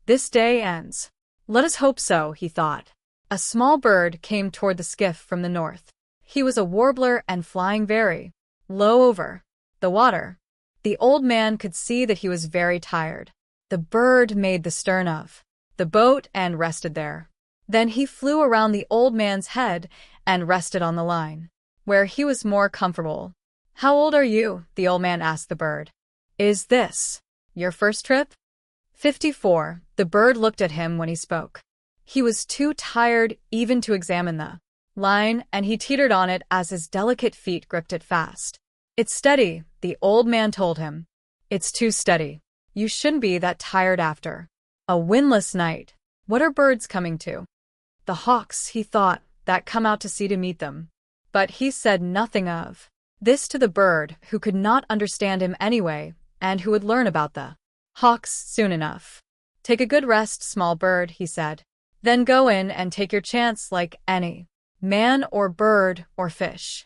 This day ends. Let us hope so, he thought. A small bird came toward the skiff from the north. He was a warbler and flying very low over the water. The old man could see that he was very tired. The bird made the stern of the boat and rested there. Then he flew around the old man's head and rested on the line, where he was more comfortable. How old are you? The old man asked the bird. Is this your first trip? 54. The bird looked at him when he spoke. He was too tired even to examine the line, and he teetered on it as his delicate feet gripped it fast. It's steady, the old man told him. It's too steady. You shouldn't be that tired after a windless night. What are birds coming to? The hawks, he thought, that come out to sea to meet them. But he said nothing of this to the bird, who could not understand him anyway, and who would learn about the hawks soon enough. Take a good rest, small bird, he said. Then go in and take your chance like any man or bird or fish.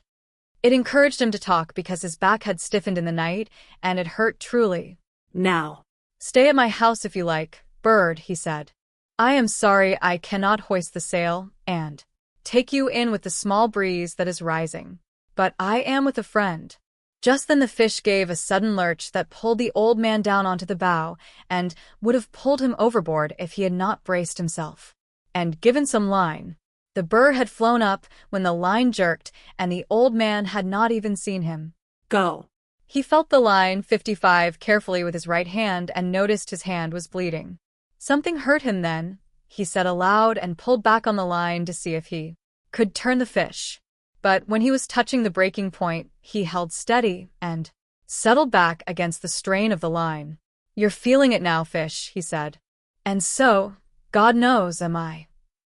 It encouraged him to talk because his back had stiffened in the night, and it hurt truly. Now, stay at my house if you like, bird, he said. I am sorry I cannot hoist the sail and take you in with the small breeze that is rising, but I am with a friend. Just then the fish gave a sudden lurch that pulled the old man down onto the bow and would have pulled him overboard if he had not braced himself and given some line. The bird had flown up when the line jerked, and the old man had not even seen him go. He felt the line 55 carefully with his right hand and noticed his hand was bleeding. Something hurt him then, he said aloud, and pulled back on the line to see if he could turn the fish. But when he was touching the breaking point, he held steady and settled back against the strain of the line. You're feeling it now, fish, he said. And so, God knows, am I.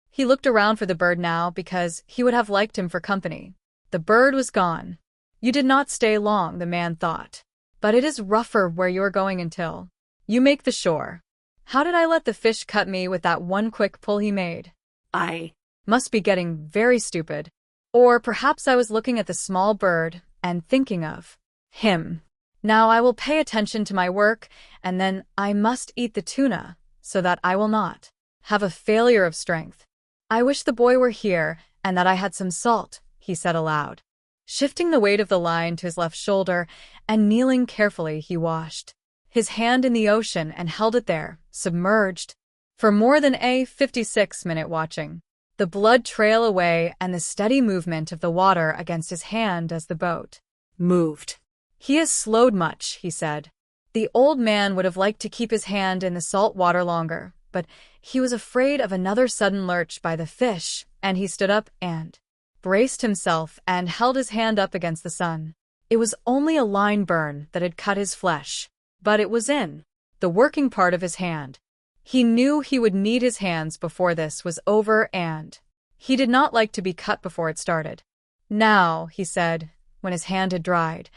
He looked around for the bird now because he would have liked him for company. The bird was gone. You did not stay long, the man thought. But it is rougher where you are going until you make the shore. How did I let the fish cut me with that one quick pull he made? I must be getting very stupid. Or perhaps I was looking at the small bird and thinking of him. Now I will pay attention to my work, and then I must eat the tuna so that I will not have a failure of strength. I wish the boy were here and that I had some salt, he said aloud. Shifting the weight of the line to his left shoulder and kneeling carefully, he washed his hand in the ocean and held it there, submerged, for more than a 56-minute watching the blood trail away and the steady movement of the water against his hand as the boat moved. He has slowed much, he said. The old man would have liked to keep his hand in the salt water longer, but he was afraid of another sudden lurch by the fish, and he stood up and braced himself and held his hand up against the sun. It was only a line burn that had cut his flesh, but it was in the working part of his hand. He knew he would need his hands before this was over, and he did not like to be cut before it started. Now, he said, when his hand had dried,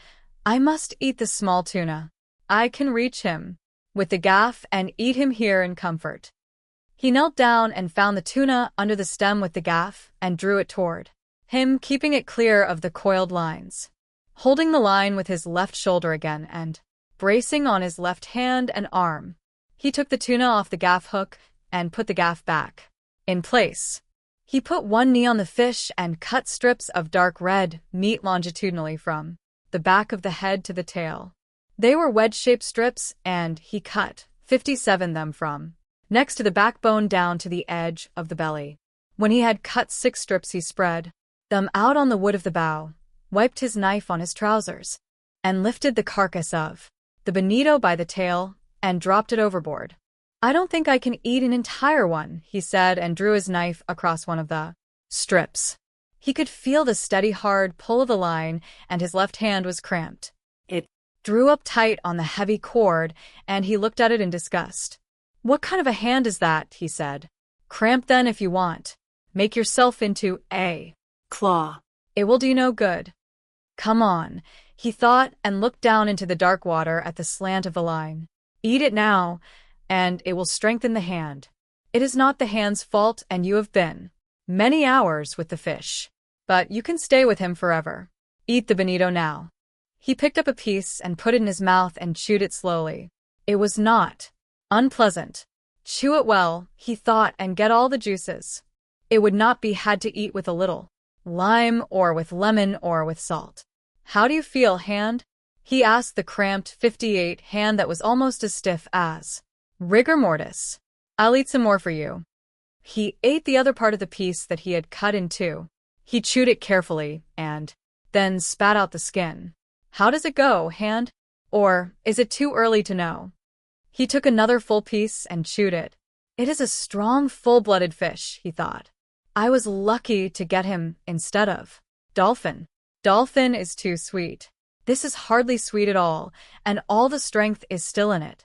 I must eat the small tuna. I can reach him with the gaff and eat him here in comfort. He knelt down and found the tuna under the stem with the gaff and drew it toward him, keeping it clear of the coiled lines. Holding the line with his left shoulder again and bracing on his left hand and arm, he took the tuna off the gaff hook and put the gaff back in place. He put one knee on the fish and cut strips of dark red meat longitudinally from the back of the head to the tail. They were wedge-shaped strips, and he cut 57 them from next to the backbone down to the edge of the belly. When he had cut 6 strips, he spread them out on the wood of the bow, wiped his knife on his trousers, and lifted the carcass of the bonito by the tail and dropped it overboard. I don't think I can eat an entire one, he said, and drew his knife across one of the strips. He could feel the steady hard pull of the line, and his left hand was cramped. It drew up tight on the heavy cord, and he looked at it in disgust. What kind of a hand is that? He said. Cramp then if you want. Make yourself into a claw. It will do no good. Come on, he thought, and looked down into the dark water at the slant of the line. Eat it now, and it will strengthen the hand. It is not the hand's fault, and you have been many hours with the fish. But you can stay with him forever. Eat the bonito now. He picked up a piece and put it in his mouth and chewed it slowly. It was not unpleasant. Chew it well, he thought, and get all the juices. It would not be had to eat with a little lime or with lemon or with salt. How do you feel, hand? He asked the cramped 58 hand that was almost as stiff as rigor mortis. I'll eat some more for you. He ate the other part of the piece that he had cut in two. He chewed it carefully and then spat out the skin. How does it go, hand? Or is it too early to know? He took another full piece and chewed it. It is a strong, full-blooded fish, he thought. I was lucky to get him instead of dolphin. Dolphin is too sweet. This is hardly sweet at all, and all the strength is still in it.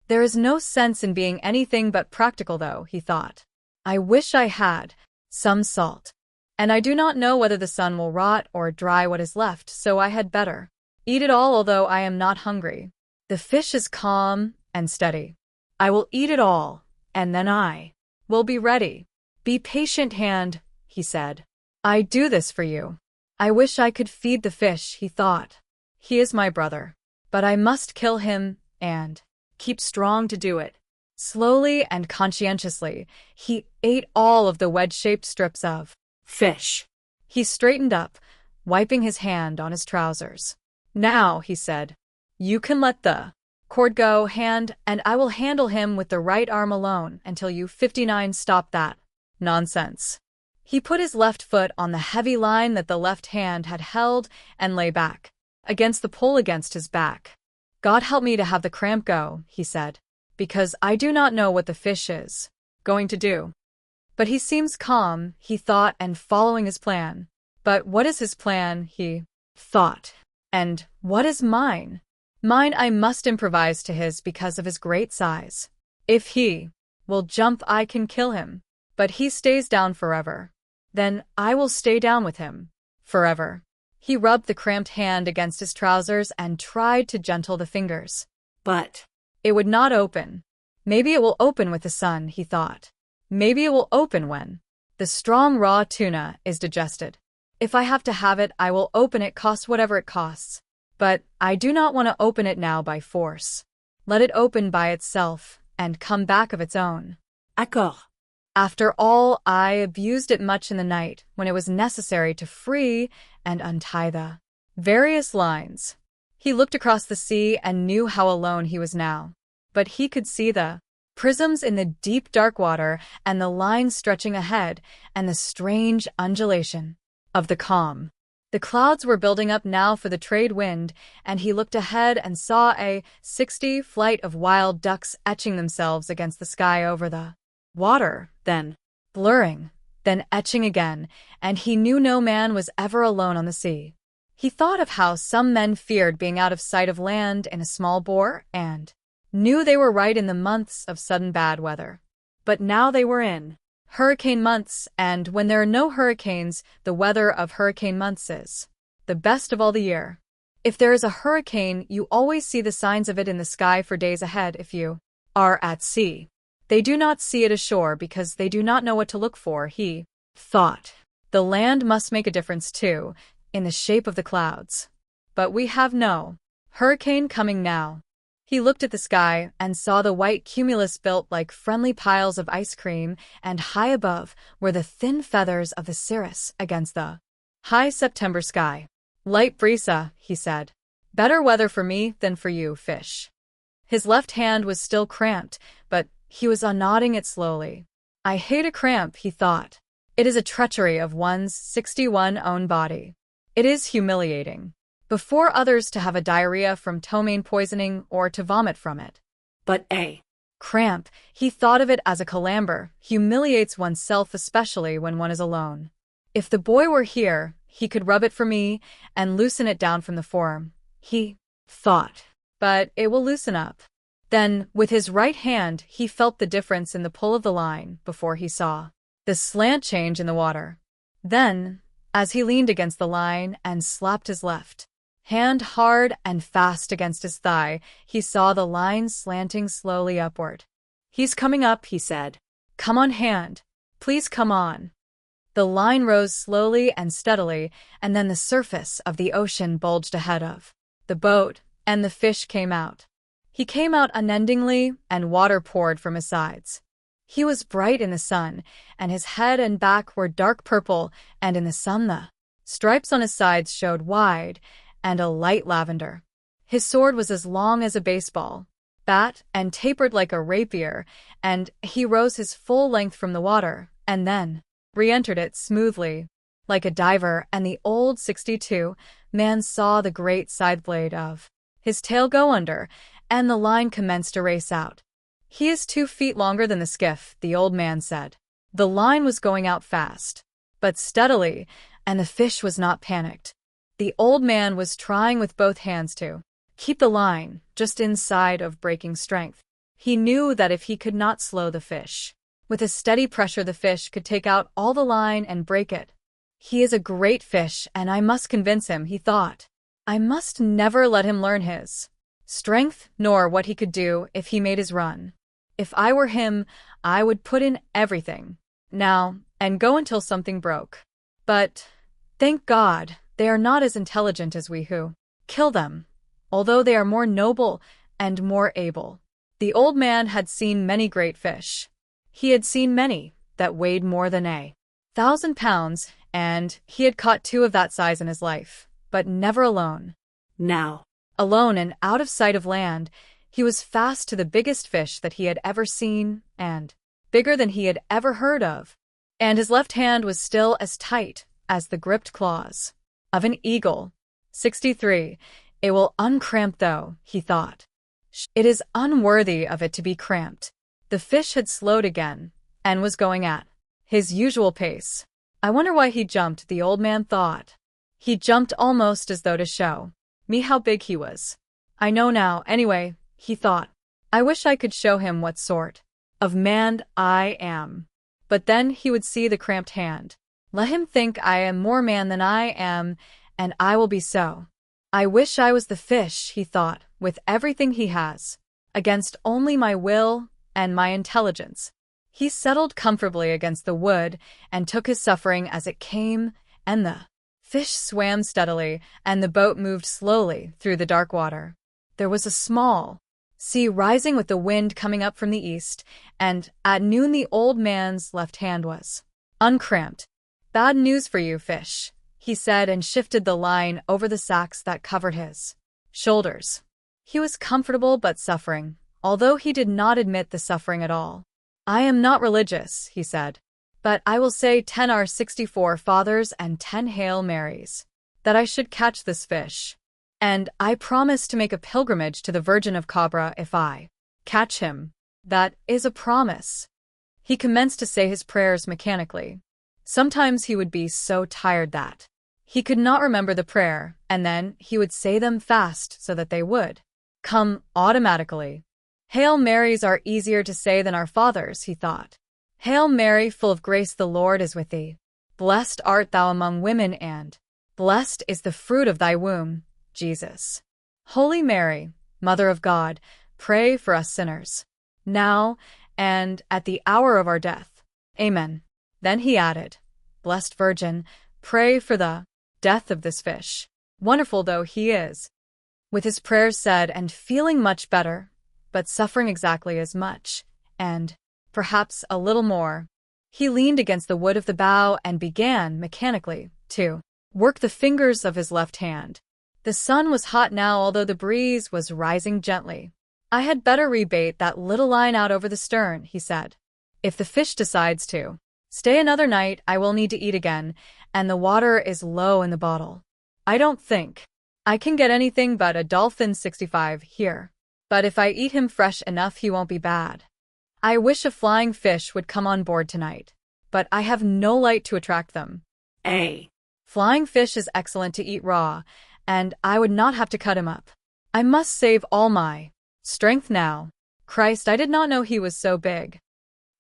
There is no sense in being anything but practical, though, he thought. I wish I had some salt. And I do not know whether the sun will rot or dry what is left, so I had better eat it all, although I am not hungry. The fish is calm and steady. I will eat it all, and then I will be ready. Be patient, hand, he said. I do this for you. I wish I could feed the fish, he thought. He is my brother. But I must kill him and keep strong to do it. Slowly and conscientiously, he ate all of the wedge-shaped strips of fish. He straightened up, wiping his hand on his trousers. Now, he said, you can let the cord go, hand, and I will handle him with the right arm alone until you 59 stop that nonsense. He put his left foot on the heavy line that the left hand had held and lay back against the pole against his back. God help me to have the cramp go, he said, because I do not know what the fish is going to do. But he seems calm, he thought, and following his plan. But what is his plan, he thought. And what is mine? Mine I must improvise to his because of his great size. If he will jump, I can kill him. But he stays down forever. Then I will stay down with him forever. He rubbed the cramped hand against his trousers and tried to gentle the fingers. But it would not open. Maybe it will open with the sun, he thought. Maybe it will open when the strong raw tuna is digested. If I have to have it, I will open it, cost whatever it costs. But I do not want to open it now by force. Let it open by itself and come back of its own. Accord. After all, I abused it much in the night when it was necessary to free and untie the various lines. He looked across the sea and knew how alone he was now. But he could see the prisms in the deep dark water and the lines stretching ahead and the strange undulation of the calm. The clouds were building up now for the trade wind, and he looked ahead and saw a 60 flight of wild ducks etching themselves against the sky over the water, then blurring, then etching again, and he knew no man was ever alone on the sea. He thought of how some men feared being out of sight of land in a small bore, and knew they were right in the months of sudden bad weather. But now they were in hurricane months, and when there are no hurricanes, the weather of hurricane months is the best of all the year. If there is a hurricane, you always see the signs of it in the sky for days ahead if you are at sea. They do not see it ashore because they do not know what to look for, he thought. The land must make a difference too, in the shape of the clouds. But we have no hurricane coming now. He looked at the sky and saw the white cumulus built like friendly piles of ice cream, and high above were the thin feathers of the cirrus against the high September sky. Light brisa, he said. Better weather for me than for you, fish. His left hand was still cramped, but he was unknotting it slowly. I hate a cramp, he thought. It is a treachery of one's 61 own body. It is humiliating. Before others to have a diarrhea from ptomaine poisoning or to vomit from it. But a cramp, he thought of it as a calamber, humiliates oneself, especially when one is alone. If the boy were here, he could rub it for me and loosen it down from the forearm, he thought. But it will loosen up. Then, with his right hand, he felt the difference in the pull of the line before he saw the slant change in the water. Then, as he leaned against the line and slapped his left hand hard and fast against his thigh, he saw the line slanting slowly upward. He's coming up, he said. Come on, hand. Please come on. The line rose slowly and steadily, and then the surface of the ocean bulged ahead of the boat, and the fish came out. He came out unendingly, and water poured from his sides. He was bright in the sun, and his head and back were dark purple, and in the sun the stripes on his sides showed wide, and a light lavender. His sword was as long as a baseball bat and tapered like a rapier, and he rose his full length from the water, and then re-entered it smoothly, like a diver, and the old 62-man saw the great side blade of his tail go under, and the line commenced to race out. "He is 2 feet longer than the skiff," the old man said. The line was going out fast, but steadily, and the fish was not panicked. The old man was trying with both hands to keep the line just inside of breaking strength. He knew that if he could not slow the fish, with a steady pressure the fish could take out all the line and break it. "He is a great fish, and I must convince him," he thought. "I must never let him learn his strength, nor what he could do if he made his run. If I were him, I would put in everything now and go until something broke. But, thank God, they are not as intelligent as we who kill them, although they are more noble and more able." The old man had seen many great fish. He had seen many that weighed more than 1,000 pounds, and he had caught 2 of that size in his life, but never alone. Now, alone and out of sight of land, he was fast to the biggest fish that he had ever seen, and bigger than he had ever heard of. And his left hand was still as tight as the gripped claws of an eagle. 63. It will uncramp though, he thought. It is unworthy of it to be cramped. The fish had slowed again, and was going at his usual pace. I wonder why he jumped, the old man thought. He jumped almost as though to show me how big he was. I know now, anyway, he thought. I wish I could show him what sort of man I am. But then he would see the cramped hand. Let him think I am more man than I am, and I will be so. I wish I was the fish, he thought, with everything he has, against only my will and my intelligence. He settled comfortably against the wood and took his suffering as it came, and the fish swam steadily, and the boat moved slowly through the dark water. There was a small sea rising with the wind coming up from the east, and at noon the old man's left hand was uncramped. Bad news for you, fish, he said, and shifted the line over the sacks that covered his shoulders. He was comfortable but suffering, although he did not admit the suffering at all. I am not religious, he said, but I will say 10 Our 64 Fathers and 10 Hail Marys, that I should catch this fish. And I promise to make a pilgrimage to the Virgin of Cabra if I catch him. That is a promise. He commenced to say his prayers mechanically. Sometimes he would be so tired that he could not remember the prayer, and then he would say them fast so that they would come automatically. Hail Marys are easier to say than Our Fathers, he thought. Hail Mary, full of grace, the Lord is with thee. Blessed art thou among women, and blessed is the fruit of thy womb, Jesus. Holy Mary, Mother of God, pray for us sinners, now and at the hour of our death. Amen. Then he added, Blessed Virgin, pray for the death of this fish, wonderful though he is. With his prayers said and feeling much better, but suffering exactly as much, and perhaps a little more, he leaned against the wood of the bow and began, mechanically, to work the fingers of his left hand. The sun was hot now, although the breeze was rising gently. I had better rebait that little line out over the stern, he said. If the fish decides to stay another night, I will need to eat again, and the water is low in the bottle. I don't think I can get anything but a dolphin 65 here, but if I eat him fresh enough he won't be bad. I wish a flying fish would come on board tonight, but I have no light to attract them. Flying fish is excellent to eat raw, and I would not have to cut him up. I must save all my strength now. Christ, I did not know he was so big.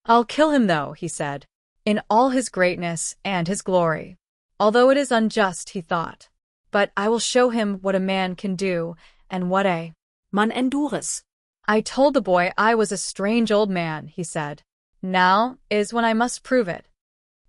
I'll kill him though, he said, in all his greatness and his glory. Although it is unjust, he thought, but I will show him what a man can do, and what a man endures. I told the boy I was a strange old man, he said. Now is when I must prove it.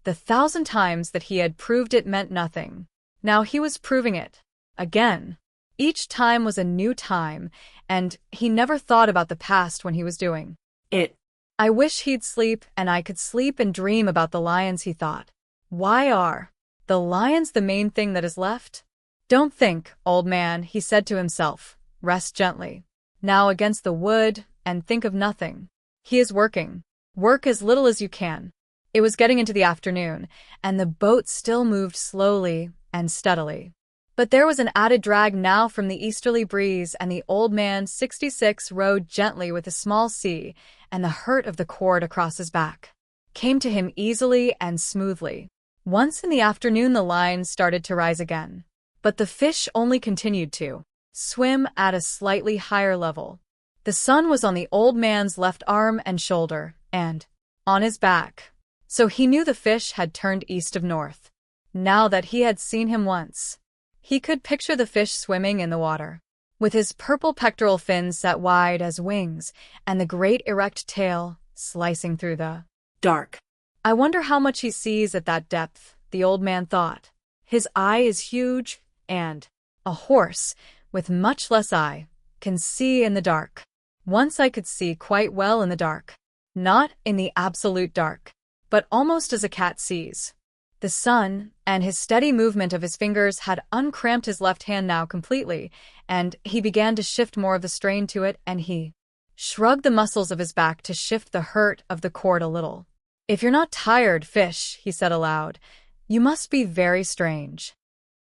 The 1,000 times that he had proved it meant nothing. Now he was proving it again. Each time was a new time, and he never thought about the past when he was doing it. I wish he'd sleep and I could sleep and dream about the lions, he thought. Why are the lions the main thing that is left? Don't think, old man, he said to himself. Rest gently. Now against the wood, and think of nothing. He is working. Work as little as you can. It was getting into the afternoon, and the boat still moved slowly and steadily. But there was an added drag now from the easterly breeze, and the old man 66 rowed gently with a small sea, and the hurt of the cord across his back came to him easily and smoothly. Once in the afternoon the line started to rise again, but the fish only continued to swim at a slightly higher level. The sun was on the old man's left arm and shoulder, and on his back, so he knew the fish had turned east of north. Now that he had seen him once, he could picture the fish swimming in the water, with his purple pectoral fins set wide as wings, and the great erect tail slicing through the dark. I wonder how much he sees at that depth, the old man thought. His eye is huge, and a horse, with much less eye, can see in the dark. Once I could see quite well in the dark. Not in the absolute dark, but almost as a cat sees. The sun, and his steady movement of his fingers had uncramped his left hand now completely, and he began to shift more of the strain to it, and he shrugged the muscles of his back to shift the hurt of the cord a little. If you're not tired, fish, he said aloud, you must be very strange.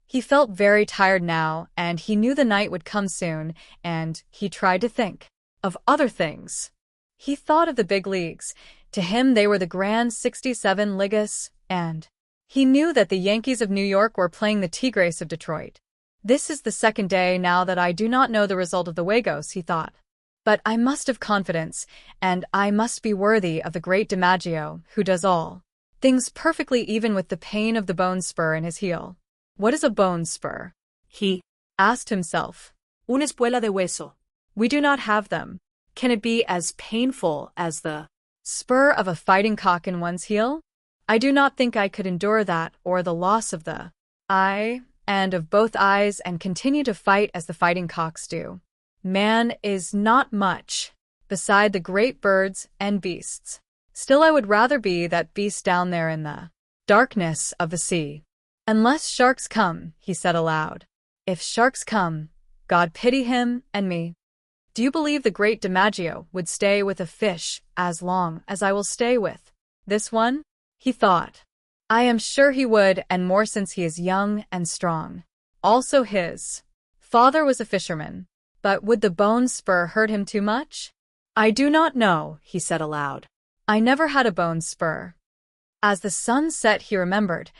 He felt very tired now, and he knew the night would come soon, and he tried to think of other things. He thought of the big leagues. To him they were the grand 67 Ligas, and he knew that the Yankees of New York were playing the Tigres of Detroit. This is the second day now that I do not know the result of the Juegos, he thought. But I must have confidence, and I must be worthy of the great DiMaggio, who does all things perfectly even with the pain of the bone spur in his heel. What is a bone spur? He asked himself. Una espuela de hueso. We do not have them. Can it be as painful as the spur of a fighting cock in one's heel? I do not think I could endure that, or the loss of the eye, and of both eyes, and continue to fight as the fighting cocks do. Man is not much beside the great birds and beasts. Still I would rather be that beast down there in the darkness of the sea. Unless sharks come, he said aloud. If sharks come, God pity him and me. Do you believe the great DiMaggio would stay with a fish as long as I will stay with this one? He thought. I am sure he would, and more since he is young and strong. Also his father was a fisherman. But would the bone spur hurt him too much? I do not know, he said aloud. I never had a bone spur. As the sun set he remembered,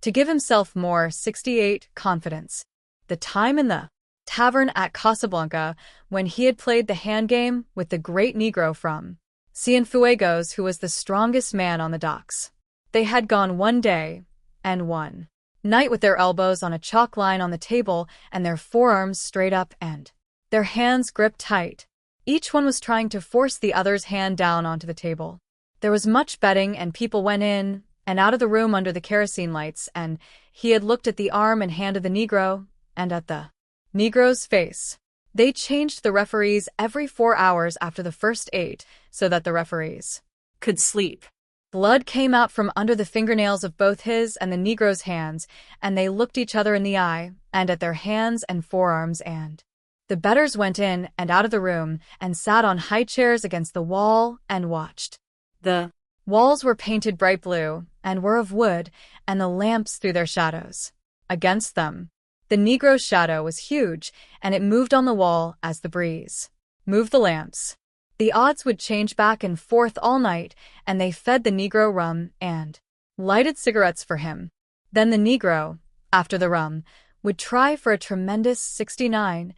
to give himself more 68 confidence, the time in the tavern at Casablanca when he had played the hand game with the great Negro from Cienfuegos, who was the strongest man on the docks. They had gone one day and one night with their elbows on a chalk line on the table and their forearms straight up and their hands gripped tight. Each one was trying to force the other's hand down onto the table. There was much betting, and people went in and out of the room under the kerosene lights, and he had looked at the arm and hand of the Negro, and at the Negro's face. They changed the referees every 4 hours after the first 8, so that the referees could sleep. Blood came out from under the fingernails of both his and the Negro's hands, and they looked each other in the eye, and at their hands and forearms, and the bettors went in and out of the room and sat on high chairs against the wall and watched. The walls were painted bright blue and were of wood, and the lamps threw their shadows against them. The Negro's shadow was huge, and it moved on the wall as the breeze moved the lamps. The odds would change back and forth all night, and they fed the Negro rum and lighted cigarettes for him. Then the Negro, after the rum, would try for a tremendous 69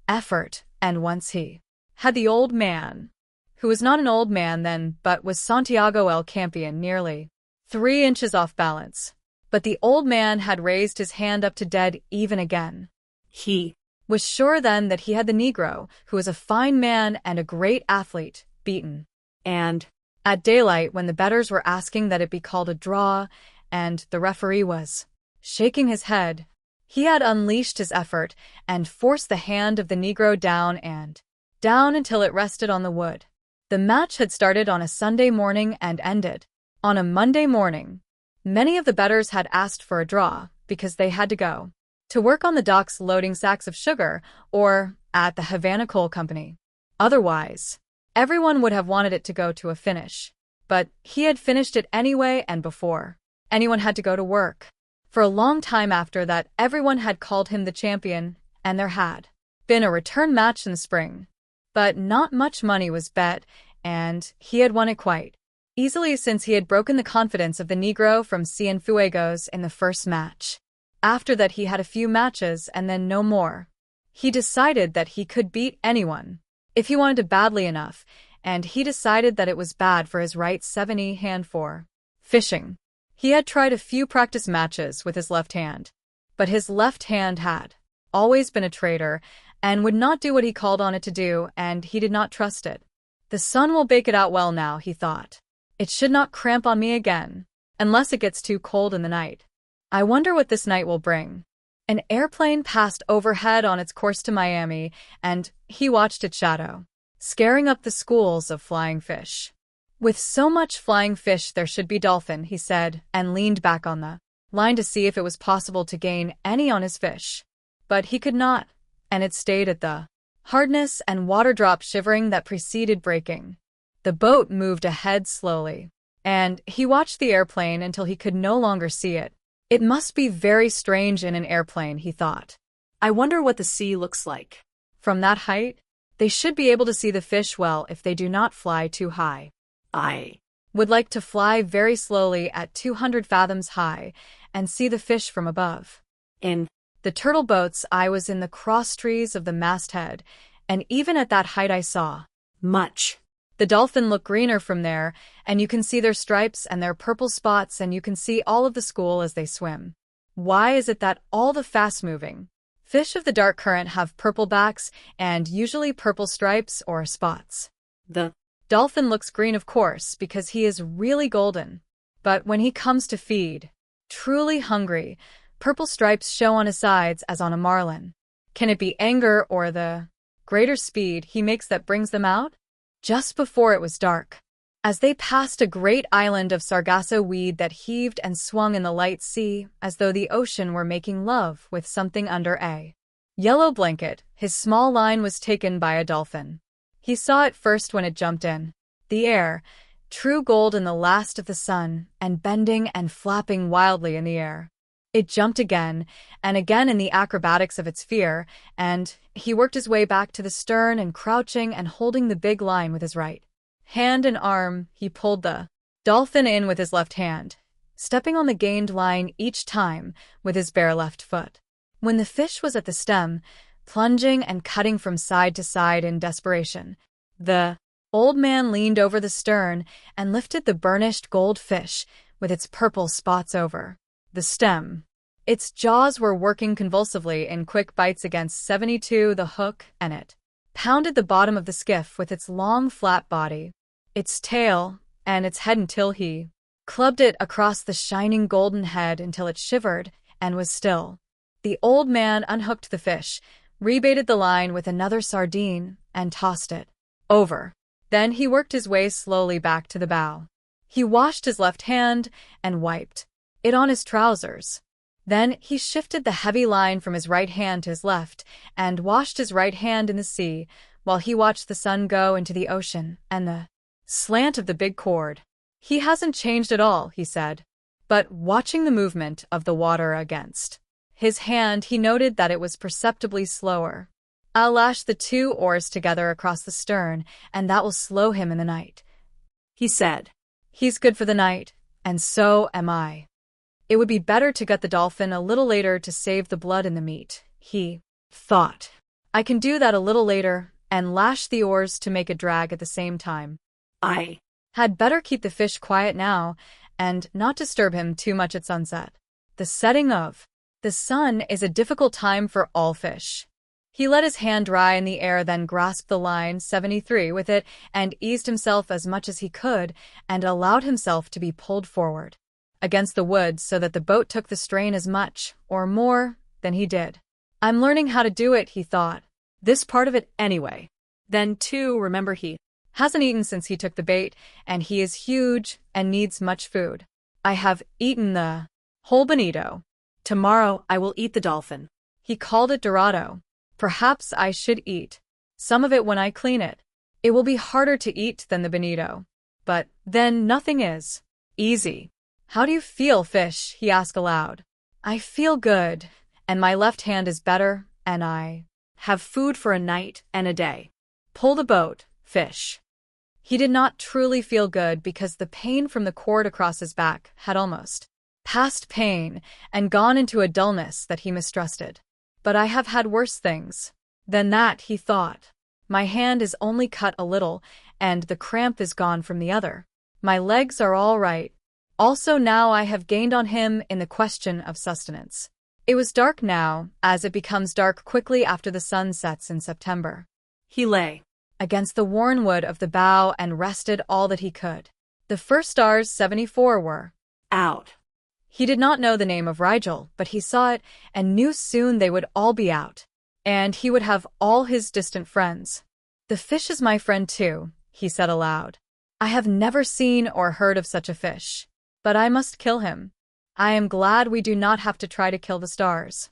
effort, and once he had the old man, who was not an old man then but was Santiago el Campion, nearly 3 inches off balance. But the old man had raised his hand up to dead even again. He was sure then that he had the Negro, who was a fine man and a great athlete, beaten. And at daylight, when the bettors were asking that it be called a draw, and the referee was shaking his head, He had unleashed his effort and forced the hand of the Negro down and down until it rested on the wood. The match had started on a Sunday morning and ended on a Monday morning. Many of the bettors had asked for a draw because they had to go to work on the docks loading sacks of sugar or at the Havana Coal Company. Otherwise, everyone would have wanted it to go to a finish. But he had finished it anyway, and before anyone had to go to work. For a long time after that, everyone had called him the champion, and there had been a return match in the spring. But not much money was bet, and he had won it quite easily since he had broken the confidence of the Negro from Cienfuegos in the first match. After that he had a few matches and then no more. He decided that he could beat anyone if he wanted to badly enough, and he decided that it was bad for his right 70 hand for fishing. He had tried a few practice matches with his left hand, but his left hand had always been a traitor and would not do what he called on it to do, and he did not trust it. The sun will bake it out well now, he thought. It should not cramp on me again, unless it gets too cold in the night. I wonder what this night will bring. An airplane passed overhead on its course to Miami, and he watched its shadow, scaring up the schools of flying fish. With so much flying fish there should be dolphin, he said, and leaned back on the line to see if it was possible to gain any on his fish. But he could not, and it stayed at the hardness and water drop shivering that preceded breaking. The boat moved ahead slowly, and he watched the airplane until he could no longer see it. It must be very strange in an airplane, he thought. I wonder what the sea looks like. From that height, they should be able to see the fish well if they do not fly too high. I would like to fly very slowly at 200 fathoms high and see the fish from above. In the turtle boats I was in the cross trees of the masthead, and even at that height I saw much. The dolphin look greener from there, and you can see their stripes and their purple spots, and you can see all of the school as they swim. Why is it that all the fast-moving fish of the dark current have purple backs and usually purple stripes or spots? The dolphin looks green, of course, because he is really golden. But when he comes to feed, truly hungry, purple stripes show on his sides as on a marlin. Can it be anger or the greater speed he makes that brings them out? Just before it was dark, as they passed a great island of sargasso weed that heaved and swung in the light sea as though the ocean were making love with something under a yellow blanket, his small line was taken by a dolphin. He saw it first when it jumped in the air, true gold in the last of the sun, and bending and flapping wildly in the air. It jumped again and again in the acrobatics of its fear, and he worked his way back to the stern and crouching and holding the big line with his right hand and arm, he pulled the dolphin in with his left hand, stepping on the gained line each time with his bare left foot. When the fish was at the stem, plunging and cutting from side to side in desperation, the old man leaned over the stern and lifted the burnished gold fish with its purple spots over the stem. Its jaws were working convulsively in quick bites against 72 the hook, and it pounded the bottom of the skiff with its long flat body, its tail, and its head until he clubbed it across the shining golden head until it shivered and was still. The old man unhooked the fish, rebaited the line with another sardine, and tossed it over. Then he worked his way slowly back to the bow. He washed his left hand and wiped it on his trousers. Then he shifted the heavy line from his right hand to his left and washed his right hand in the sea while he watched the sun go into the ocean and the slant of the big cord. He hasn't changed at all, he said. But watching the movement of the water against his hand, he noted that it was perceptibly slower. I'll lash the 2 oars together across the stern, and that will slow him in the night, he said. He's good for the night, and so am I. It would be better to gut the dolphin a little later to save the blood in the meat, he thought. I can do that a little later and lash the oars to make a drag at the same time. I had better keep the fish quiet now and not disturb him too much at sunset. The setting of the sun is a difficult time for all fish. He let his hand dry in the air, then grasped the line 73 with it and eased himself as much as he could and allowed himself to be pulled forward against the wood so that the boat took the strain as much, or more, than he did. I'm learning how to do it, he thought. This part of it anyway. Then, too, remember he hasn't eaten since he took the bait, and he is huge and needs much food. I have eaten the whole bonito. Tomorrow I will eat the dolphin. He called it Dorado. Perhaps I should eat some of it when I clean it. It will be harder to eat than the bonito. But then nothing is easy. How do you feel, fish? He asked aloud. I feel good, and my left hand is better, and I have food for a night and a day. Pull the boat, fish. He did not truly feel good because the pain from the cord across his back had almost passed pain and gone into a dullness that he mistrusted. But I have had worse things than that, he thought. My hand is only cut a little, and the cramp is gone from the other. My legs are all right. Also now I have gained on him in the question of sustenance. It was dark now, as it becomes dark quickly after the sun sets in September. He lay against the worn wood of the bow and rested all that he could. The first stars, 74, were out. He did not know the name of Rigel, but he saw it and knew soon they would all be out, and he would have all his distant friends. The fish is my friend too, he said aloud. I have never seen or heard of such a fish, but I must kill him. I am glad we do not have to try to kill the stars.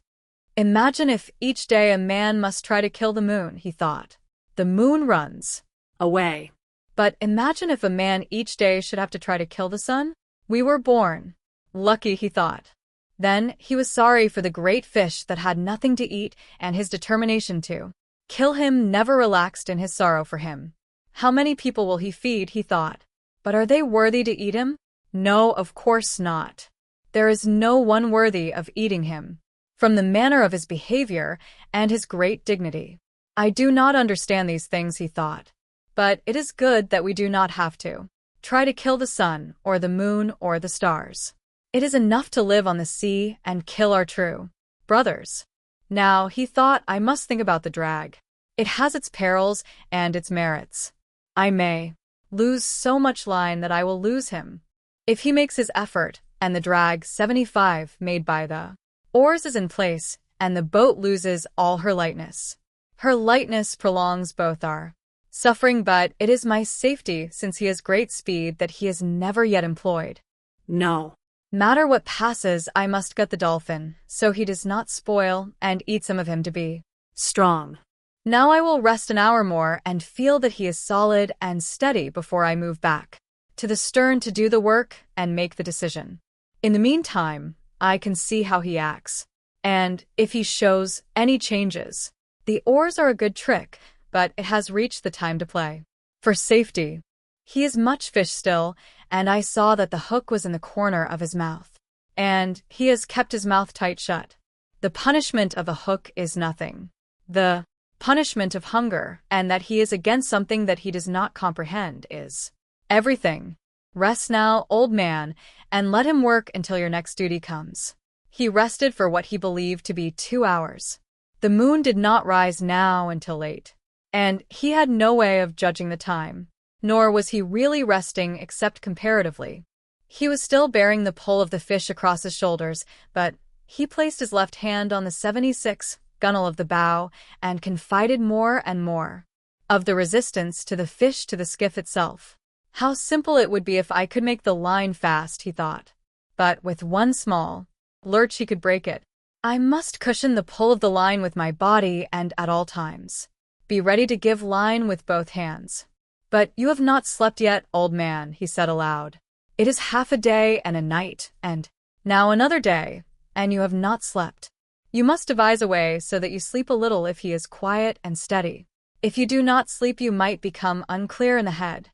Imagine if each day a man must try to kill the moon, he thought. The moon runs away. But imagine if a man each day should have to try to kill the sun? We were born lucky, he thought. Then he was sorry for the great fish that had nothing to eat, and his determination to kill him never relaxed in his sorrow for him. How many people will he feed, he thought. But are they worthy to eat him? No, of course not. There is no one worthy of eating him, from the manner of his behavior and his great dignity. I do not understand these things, he thought. But it is good that we do not have to try to kill the sun, or the moon, or the stars. It is enough to live on the sea and kill our true brothers. Now, he thought, I must think about the drag. It has its perils and its merits. I may lose so much line that I will lose him. If he makes his effort, and the drag 75 made by the oars is in place, and the boat loses all her lightness. Her lightness prolongs both our suffering, but it is my safety since he has great speed that he has never yet employed. No matter what passes, I must gut the dolphin, so he does not spoil, and eat some of him to be strong. Now I will rest an hour more and feel that he is solid and steady before I move back to the stern to do the work and make the decision. In the meantime, I can see how he acts, and if he shows any changes. The oars are a good trick, but it has reached the time to play for safety. He is much fish still, and I saw that the hook was in the corner of his mouth, and he has kept his mouth tight shut. The punishment of a hook is nothing. The punishment of hunger, and that he is against something that he does not comprehend, is everything. Rest now, old man, and let him work until your next duty comes. He rested for what he believed to be 2 hours. The moon did not rise now until late, and he had no way of judging the time, nor was he really resting except comparatively. He was still bearing the pull of the fish across his shoulders, but he placed his left hand on the 76 gunwale of the bow and confided more and more of the resistance to the fish to the skiff itself. How simple it would be if I could make the line fast, he thought. But with one small lurch he could break it. I must cushion the pull of the line with my body and at all times be ready to give line with both hands. But you have not slept yet, old man, he said aloud. It is half a day and a night, and now another day, and you have not slept. You must devise a way so that you sleep a little if he is quiet and steady. If you do not sleep, you might become unclear in the head.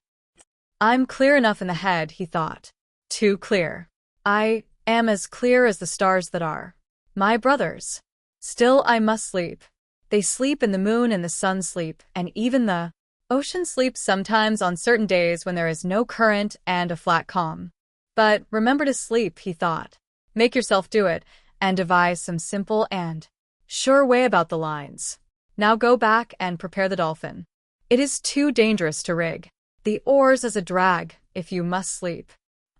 I'm clear enough in the head, he thought. Too clear. I am as clear as the stars that are my brothers. Still I must sleep. They sleep, and the moon and the sun sleep, and even the ocean sleeps sometimes on certain days when there is no current and a flat calm. But remember to sleep, he thought. Make yourself do it, and devise some simple and sure way about the lines. Now go back and prepare the dolphin. It is too dangerous to rig the oars as a drag if you must sleep.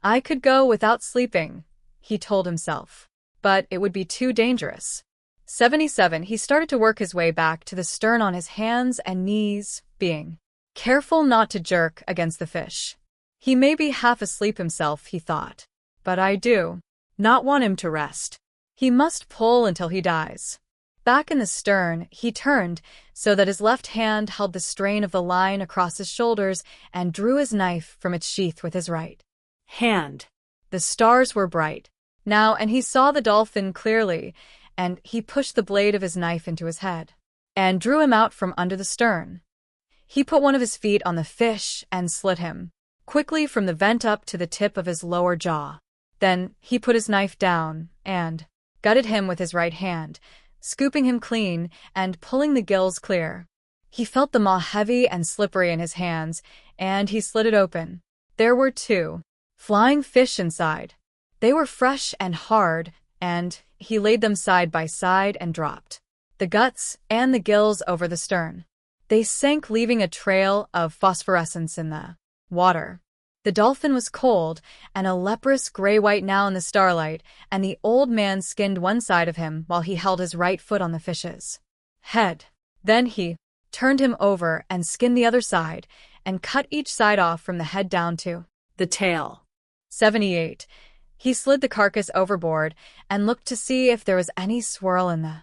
I could go without sleeping, he told himself, but it would be too dangerous. 77. He started to work his way back to the stern on his hands and knees, being careful not to jerk against the fish. He may be half asleep himself, he thought. But I do not want him to rest. He must pull until he dies. Back in the stern, he turned so that his left hand held the strain of the line across his shoulders and drew his knife from its sheath with his right hand. The stars were bright now, and he saw the dolphin clearly, and he pushed the blade of his knife into his head and drew him out from under the stern. He put one of his feet on the fish and slit him quickly from the vent up to the tip of his lower jaw. Then he put his knife down and gutted him with his right hand, scooping him clean and pulling the gills clear. He felt the maw heavy and slippery in his hands, and he slit it open. There were 2 flying fish inside. They were fresh and hard, and he laid them side by side and dropped the guts and the gills over the stern. They sank, leaving a trail of phosphorescence in the water. The dolphin was cold and a leprous gray-white now in the starlight, and the old man skinned one side of him while he held his right foot on the fish's head. Then he turned him over and skinned the other side, and cut each side off from the head down to The tail. 78. He slid the carcass overboard and looked to see if there was any swirl in the